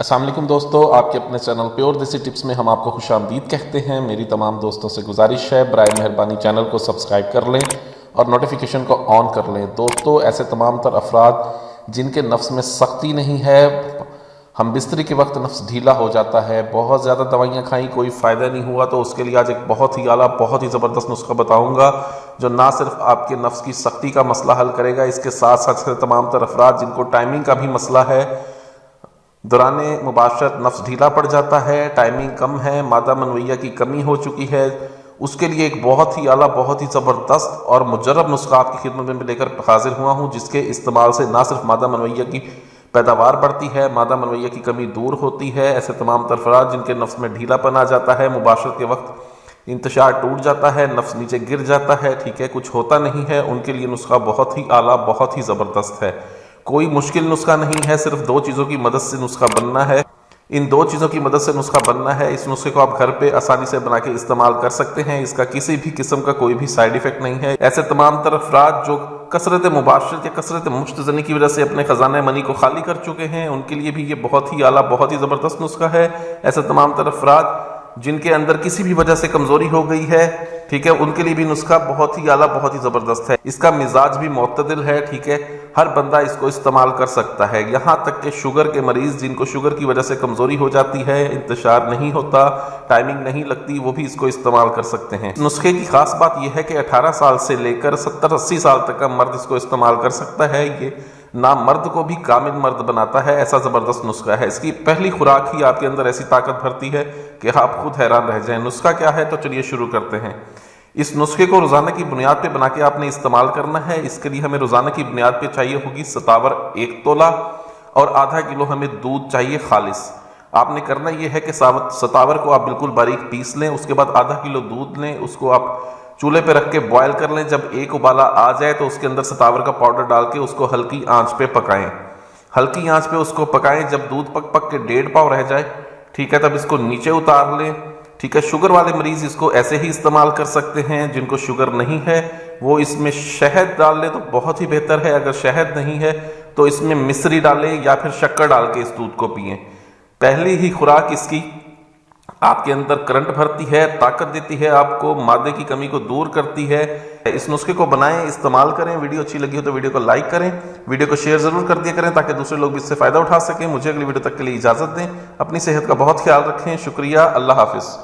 السلام علیکم دوستو، آپ کے اپنے چینل پیور دیسی ٹپس میں ہم آپ کو خوش آمدید کہتے ہیں۔ میری تمام دوستوں سے گزارش ہے برائے مہربانی چینل کو سبسکرائب کر لیں اور نوٹیفیکیشن کو آن کر لیں۔ دوستو، ایسے تمام تر افراد جن کے نفس میں سختی نہیں ہے، ہم بستری کے وقت نفس ڈھیلا ہو جاتا ہے، بہت زیادہ دوائیاں کھائیں کوئی فائدہ نہیں ہوا، تو اس کے لیے آج ایک بہت ہی اعلیٰ بہت ہی زبردست نسخہ بتاؤں گا جو نہ صرف آپ کے نفس کی سختی کا مسئلہ حل کرے گا، اس کے ساتھ ساتھ تمام تر افراد جن کو ٹائمنگ کا بھی مسئلہ ہے، دوران مباشرت نفس ڈھیلا پڑ جاتا ہے، ٹائمنگ کم ہے، مادہ منویہ کی کمی ہو چکی ہے، اس کے لیے ایک بہت ہی اعلیٰ بہت ہی زبردست اور مجرب نسخہ آپ کی خدمت میں لے کر حاضر ہوا ہوں، جس کے استعمال سے نہ صرف مادہ منویہ کی پیداوار بڑھتی ہے، مادہ منویہ کی کمی دور ہوتی ہے۔ ایسے تمام تر افراد جن کے نفس میں ڈھیلا پن آ جاتا ہے، مباشرت کے وقت انتشار ٹوٹ جاتا ہے، نفس نیچے گر جاتا ہے، ٹھیک ہے، کچھ ہوتا نہیں ہے، ان کے لیے نسخہ بہت ہی اعلیٰ بہت ہی زبردست ہے۔ کوئی مشکل نسخہ نہیں ہے، صرف دو چیزوں کی مدد سے نسخہ بننا ہے، ان دو چیزوں کی مدد سے نسخہ بننا ہے۔ اس نسخے کو آپ گھر پہ آسانی سے بنا کے استعمال کر سکتے ہیں، اس کا کسی بھی قسم کا کوئی بھی سائیڈ ایفیکٹ نہیں ہے۔ ایسے تمام تر افراد جو کثرت مباشرت یا کثرت مشت زنی کی وجہ سے اپنے خزانہ منی کو خالی کر چکے ہیں، ان کے لیے بھی یہ بہت ہی اعلیٰ بہت ہی زبردست نسخہ ہے۔ ایسے تمام تر افراد جن کے اندر کسی بھی وجہ سے کمزوری ہو گئی ہے، ٹھیک ہے، ان کے لیے بھی نسخہ بہت ہی اعلیٰ بہت ہی زبردست ہے۔ اس کا مزاج بھی معتدل ہے، ٹھیک ہے، ہر بندہ اس کو استعمال کر سکتا ہے، یہاں تک کہ شوگر کے مریض جن کو شوگر کی وجہ سے کمزوری ہو جاتی ہے، انتشار نہیں ہوتا، ٹائمنگ نہیں لگتی، وہ بھی اس کو استعمال کر سکتے ہیں۔ نسخے کی خاص بات یہ ہے کہ 18 سال سے لے کر 70-80 سال تک کا مرد اس کو استعمال کر سکتا ہے۔ یہ نامرد کو بھی کامل مرد بناتا ہے، ایسا زبردست نسخہ ہے۔ اس کی پہلی خوراک ہی آپ کے اندر ایسی طاقت بھرتی ہے کہ آپ خود حیران رہ جائیں۔ نسخہ کیا ہے؟ تو چلیے شروع کرتے ہیں۔ اس نسخے کو روزانہ کی بنیاد پہ بنا کے آپ نے استعمال کرنا ہے۔ اس کے لیے ہمیں روزانہ کی بنیاد پہ چاہیے ہوگی ستاور 1 تولہ اور آدھا کلو ہمیں دودھ چاہیے خالص۔ آپ نے کرنا یہ ہے کہ ستاور کو آپ بالکل باریک پیس لیں، اس کے بعد آدھا کلو دودھ لیں، اس کو آپ چولہے پہ رکھ کے بوائل کر لیں۔ جب ایک ابالا آ جائے تو اس کے اندر ستاور کا پاؤڈر ڈال کے اس کو ہلکی آنچ پہ پکائیں، ہلکی آنچ پہ اس کو پکائیں۔ جب دودھ پک پک کے 1.5 پاؤ رہ جائے، ٹھیک ہے، تب اس کو نیچے اتار لیں، ٹھیک ہے۔ شوگر والے مریض اس کو ایسے ہی استعمال کر سکتے ہیں، جن کو شوگر نہیں ہے وہ اس میں شہد ڈال لیں تو بہت ہی بہتر ہے، اگر شہد نہیں ہے تو اس میں مصری ڈالیں یا پھر شکر ڈال کے اس دودھ کو پئیں۔ پہلی ہی خوراک اس کی آپ کے اندر کرنٹ بھرتی ہے، طاقت دیتی ہے، آپ کو مادے کی کمی کو دور کرتی ہے۔ اس نسخے کو بنائیں، استعمال کریں۔ ویڈیو اچھی لگی ہو تو ویڈیو کو لائک کریں، ویڈیو کو شیئر ضرور کر دیا کریں تاکہ دوسرے لوگ بھی اس سے فائدہ اٹھا سکیں۔ مجھے اگلی ویڈیو تک کے لیے اجازت دیں، اپنی صحت کا بہت خیال رکھیں۔ شکریہ، اللہ حافظ۔